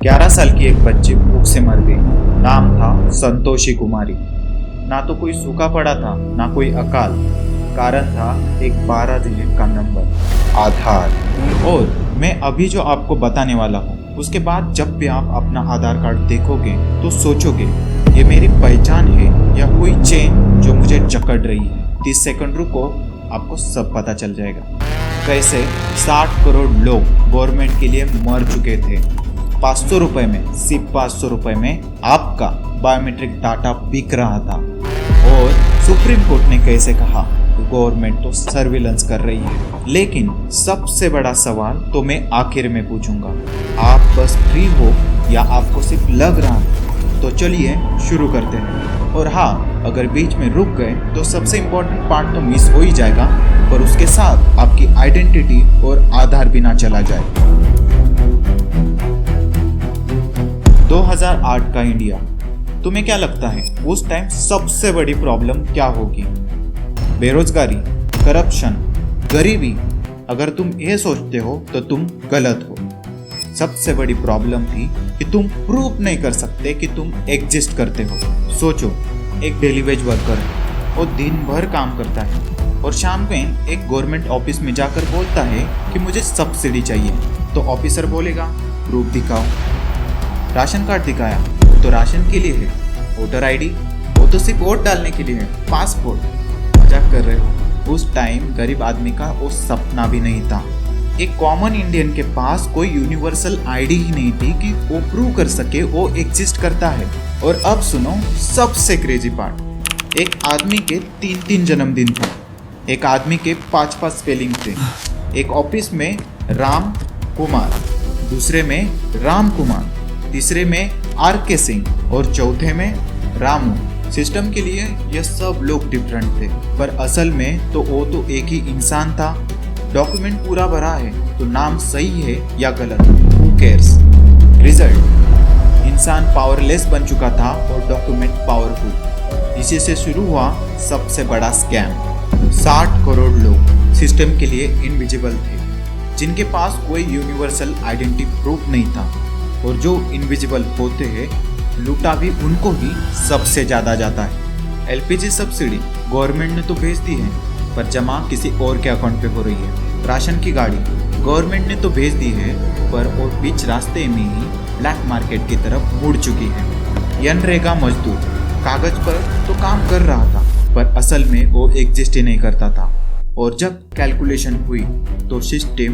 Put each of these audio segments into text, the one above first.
11 साल की एक बच्ची भूख से मर गई। नाम था संतोषी कुमारी। ना तो कोई सूखा पड़ा था, ना कोई अकाल। कारण था एक 12 डिजिट का नंबर, आधार। और मैं अभी जो आपको बताने वाला हूँ, उसके बाद जब भी आप अपना आधार कार्ड देखोगे तो सोचोगे ये मेरी पहचान है या कोई चेन जो मुझे जकड़ रही है। 30 सेकंड रुको, आपको सब पता चल जाएगा। कैसे 60 करोड़ लोग गवर्नमेंट के लिए मर चुके थे। 500 रुपए में, सिर्फ 500 रुपए में आपका बायोमेट्रिक डाटा बिक रहा था। और सुप्रीम कोर्ट ने कैसे कहा गवर्नमेंट तो सर्विलेंस कर रही है। लेकिन सबसे बड़ा सवाल तो मैं आखिर में पूछूंगा, आप बस फ्री हो या आपको सिर्फ लग रहा है? तो चलिए शुरू करते हैं। और हाँ, अगर बीच में रुक गए तो सबसे इम्पोर्टेंट पार्ट तो मिस हो ही जाएगा, पर उसके साथ आपकी आइडेंटिटी और आधार भी ना चला जाए। 2008 का इंडिया, तुम्हें क्या लगता है उस टाइम सबसे बड़ी प्रॉब्लम क्या होगी? बेरोजगारी, करप्शन, गरीबी? अगर तुम ये सोचते हो तो तुम गलत हो। सबसे बड़ी प्रॉब्लम थी कि तुम प्रूव नहीं कर सकते कि तुम एग्जिस्ट करते हो। सोचो, एक डेली वेज वर्कर है, वो दिन भर काम करता है और शाम में एक गवर्नमेंट ऑफिस में जाकर बोलता है कि मुझे सब्सिडी चाहिए। तो ऑफिसर बोलेगा प्रूफ दिखाओ। राशन कार्ड दिखाया, वो तो राशन के लिए है। वोटर आईडी, वो तो सिर्फ वोट डालने के लिए है। पासपोर्ट, मजाक कर रहे हो? उस टाइम गरीब आदमी का वो सपना भी नहीं था। एक कॉमन इंडियन के पास कोई यूनिवर्सल आईडी ही नहीं थी कि वो प्रूव कर सके वो एग्जिस्ट करता है। और अब सुनो सबसे क्रेजी पार्ट, एक आदमी के 3 जन्मदिन थे, एक आदमी के 5 स्पेलिंग थे। एक ऑफिस में राम कुमार, दूसरे में राम कुमार, तीसरे में RK सिंह और चौथे में रामू। सिस्टम के लिए ये सब लोग डिफरेंट थे, पर असल में तो वो तो एक ही इंसान था। डॉक्यूमेंट पूरा भरा है तो नाम सही है या गलत, हु केयर्स? रिजल्ट, इंसान पावरलेस बन चुका था और डॉक्यूमेंट पावरफुल। इसी से शुरू हुआ सबसे बड़ा स्कैम। 60 करोड़ लोग सिस्टम के लिए इनविजिबल थे, जिनके पास कोई यूनिवर्सल आइडेंटिटी प्रूफ नहीं था। और जो इनविजिबल होते हैं, लूटा भी उनको ही सबसे ज़्यादा जाता है। LPG सब्सिडी गवर्नमेंट ने तो भेज दी है, पर जमा किसी और के अकाउंट पे हो रही है। राशन की गाड़ी गवर्नमेंट ने तो भेज दी है, पर वो बीच रास्ते में ही ब्लैक मार्केट की तरफ मुड़ चुकी है। मनरेगा मजदूर कागज पर तो काम कर रहा था, पर असल में वो एग्जिस्ट ही नहीं करता था। और जब कैलकुलेशन हुई तो सिस्टम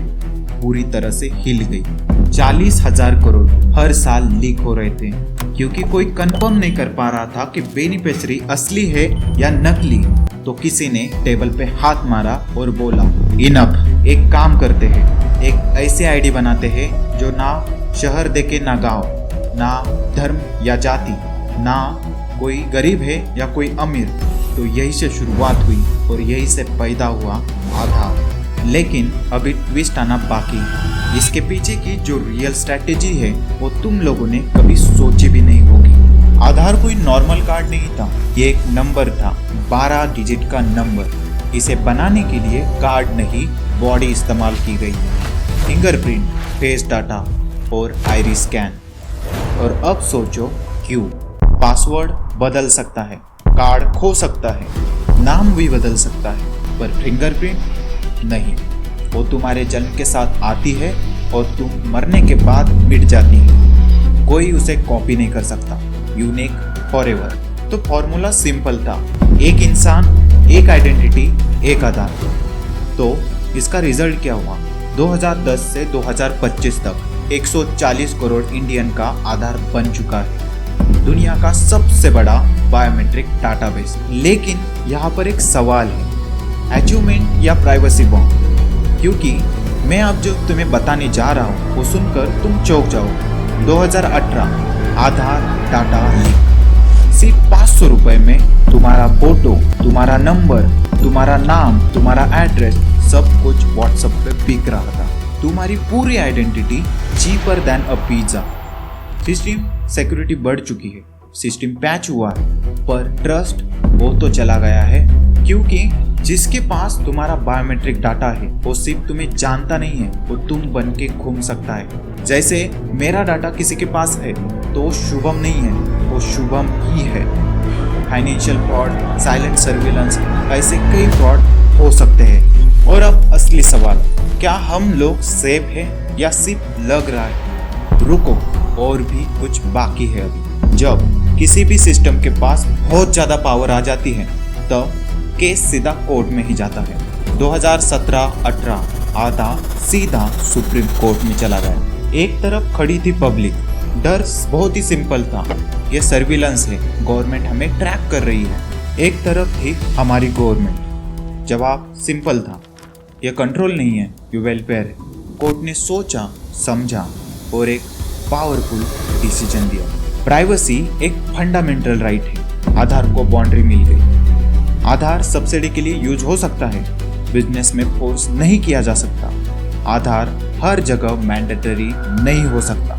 पूरी तरह से हिल गई। 40,000 करोड़ हर साल लीक हो रहे थे, क्योंकि कोई कंफर्म नहीं कर पा रहा था कि बेनिफिशियरी असली है या नकली। तो किसी ने टेबल पे हाथ मारा और बोला इनफ, एक काम करते हैं, एक ऐसे आईडी बनाते हैं जो ना शहर देखे ना गांव, ना धर्म या जाति, ना कोई गरीब है या कोई अमीर। तो यही से शुरुआत हुई और यही से पैदा हुआ आधार। लेकिन अभी ट्विस्ट आना बाकी है। इसके पीछे की जो रियल स्ट्रैटेजी है वो तुम लोगों ने कभी सोची भी नहीं होगी। आधार कोई नॉर्मल कार्ड नहीं था, ये एक नंबर था, 12 डिजिट का नंबर। इसे बनाने के लिए कार्ड नहीं, बॉडी इस्तेमाल की गई। फिंगरप्रिंट, फेस डाटा और आइरिस स्कैन। और अब सोचो क्यों? पासवर्ड बदल सकता है, कार्ड खो सकता है, नाम भी बदल सकता है, पर फिंगरप्रिंट नहीं। वो तुम्हारे जन्म के साथ आती है और तुम मरने के बाद मिट जाती है। कोई उसे कॉपी नहीं कर सकता, यूनिक फॉरएवर। तो फॉर्मूला सिंपल था, एक इंसान, एक आइडेंटिटी, एक आधार। तो इसका रिजल्ट क्या हुआ? 2010 से 2025 तक 140 करोड़ इंडियन का आधार बन चुका है, दुनिया का सबसे बड़ा बायोमेट्रिक डाटाबेस। लेकिन यहाँ पर एक सवाल है, अचीवमेंट या प्राइवेसी बॉम्ब? क्योंकि मैं अब जो तुम्हें बताने जा रहा हूँ वो सुनकर तुम चौंक जाओ। 2018 आधार डाटा लीक। सिर्फ 500 रुपए में तुम्हारा फोटो, तुम्हारा नंबर, तुम्हारा नाम, तुम्हारा एड्रेस, सब कुछ व्हाट्सएप पे बिक रहा था। तुम्हारी पूरी identity cheaper than a pizza. System security बढ़ चुकी है, सिस्टम पैच हुआ है, पर ट्रस्ट वो तो चला गया है, क्योंकि जिसके पास तुम्हारा बायोमेट्रिक डाटा है वो सिर्फ तुम्हें जानता नहीं है, वो तुम बन के घूम सकता है। जैसे मेरा डाटा किसी के पास है तो शुभम नहीं है, वो शुभम ही है। फाइनेंशियल फ्रॉड, साइलेंट सर्विलेंस, ऐसे कई फ्रॉड हो सकते हैं। और अब असली सवाल, क्या हम लोग सेफ हैं या सिर्फ लग रहा है? रुको, और भी कुछ बाकी है अभी। जब किसी भी सिस्टम के पास बहुत ज्यादा पावर आ जाती है तब केस सीधा कोर्ट में ही जाता है। 2017-18 आधा सीधा सुप्रीम कोर्ट में चला गया। एक तरफ खड़ी थी पब्लिक, डर बहुत ही सिंपल था, ये सर्विलेंस है, गवर्नमेंट हमें ट्रैक कर रही है। एक तरफ थी हमारी गवर्नमेंट, जवाब सिंपल था, ये कंट्रोल नहीं है, ये वेलफेयर है। कोर्ट ने सोचा समझा और एक पावरफुल डिसीजन दिया। प्राइवेसी एक फंडामेंटल राइट है, आधार को बाउंड्री मिल गई। आधार सब्सिडी के लिए यूज हो सकता है, बिजनेस में फोर्स नहीं किया जा सकता। आधार हर जगह मैंडेटरी नहीं हो सकता।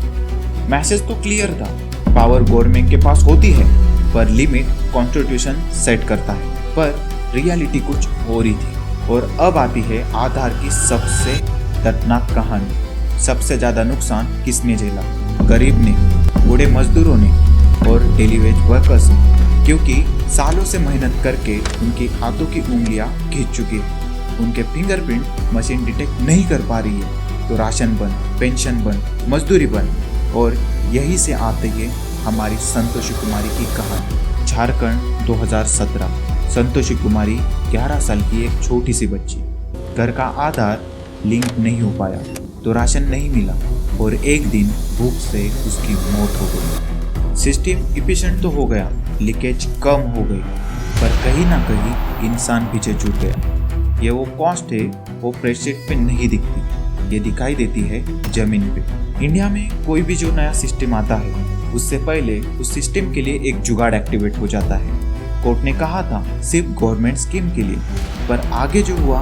मैसेज तो क्लियर था, पावर गवर्नमेंट के पास होती है पर लिमिट कॉन्स्टिट्यूशन सेट करता है। पर रियलिटी कुछ और ही थी। और अब आती है आधार की सबसे दर्दनाक कहानी। सबसे ज्यादा नुकसान किसने झेला? गरीब ने, बूढ़े मजदूरों ने और डेली वेज वर्कर्स ने, क्योंकि सालों से मेहनत करके उनकी हाथों की उंगलियां खींच चुकी है। उनके फिंगरप्रिंट मशीन डिटेक्ट नहीं कर पा रही है, तो राशन बंद, पेंशन बंद, मजदूरी बंद। और यही से आते है हमारी संतोषी कुमारी की कहानी। झारखंड 2017। संतोषी कुमारी 11 साल की एक छोटी सी बच्ची। घर का आधार लिंक नहीं हो पाया तो राशन नहीं मिला और एक दिन भूख से उसकी मौत हो गई। सिस्टम इफिशिएंट तो हो गया, लीकेज कम हो गई, पर कहीं ना कहीं इंसान पीछे छूट गया। ये वो कॉस्ट है वो स्प्रेडशीट पे नहीं दिखती, ये दिखाई देती है जमीन पे। इंडिया में कोई भी जो नया सिस्टम आता है उससे पहले उस सिस्टम के लिए एक जुगाड़ एक्टिवेट हो जाता है। कोर्ट ने कहा था सिर्फ गवर्नमेंट स्कीम के लिए, पर आगे जो हुआ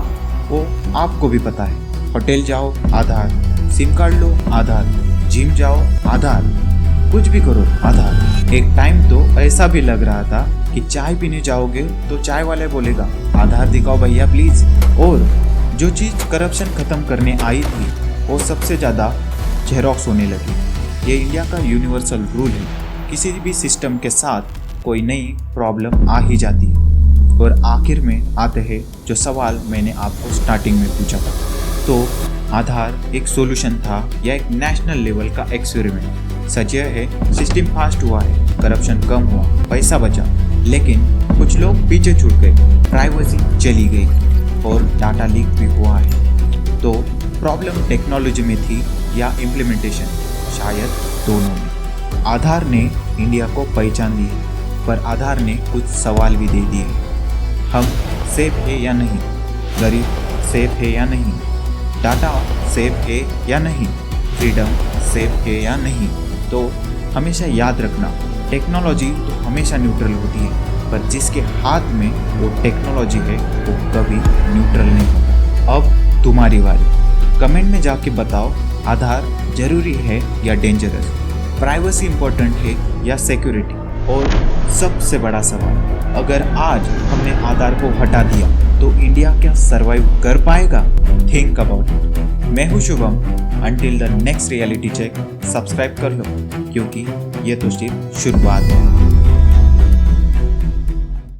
वो आपको भी पता है। होटल जाओ आधार, सिम कार्ड लो आधार, जिम जाओ आधार, कुछ भी करो आधार। एक टाइम तो ऐसा भी लग रहा था कि चाय पीने जाओगे तो चाय वाले बोलेगा आधार दिखाओ भैया प्लीज। और जो चीज करप्शन खत्म करने आई थी वो सबसे ज्यादा जेरोक्स होने लगी। ये इंडिया का यूनिवर्सल रूल है, किसी भी सिस्टम के साथ कोई नई प्रॉब्लम आ ही जाती है। और आखिर में आते हैं जो सवाल मैंने आपको स्टार्टिंग में पूछा था, तो आधार एक सॉल्यूशन था या एक नेशनल लेवल का एक्सपेरिमेंट? सच यह है सिस्टम फास्ट हुआ है, करप्शन कम हुआ, पैसा बचा, लेकिन कुछ लोग पीछे छूट गए, प्राइवेसी चली गई और डाटा लीक भी हुआ है। तो प्रॉब्लम टेक्नोलॉजी में थी या इम्प्लीमेंटेशन? शायद दोनों में। आधार ने इंडिया को पहचान दी है, पर आधार ने कुछ सवाल भी दे दिए। हम सेफ है या नहीं? गरीब सेफ है या नहीं? डाटा सेफ है या नहीं? फ्रीडम सेफ है या नहीं? तो हमेशा याद रखना, टेक्नोलॉजी तो हमेशा न्यूट्रल होती है, पर जिसके हाथ में वो टेक्नोलॉजी है वो कभी न्यूट्रल नहीं होता। अब तुम्हारी बारी, कमेंट में जाके बताओ आधार जरूरी है या डेंजरस? प्राइवेसी इंपॉर्टेंट है या सिक्योरिटी? और सबसे बड़ा सवाल, अगर आज हमने आधार को हटा दिया तो इंडिया क्या सरवाइव कर पाएगा? Think about it. मैं हूँ Shubham. Until the next reality check, subscribe कर लो, क्योंकि ये तो सिर्फ शुरुआत है।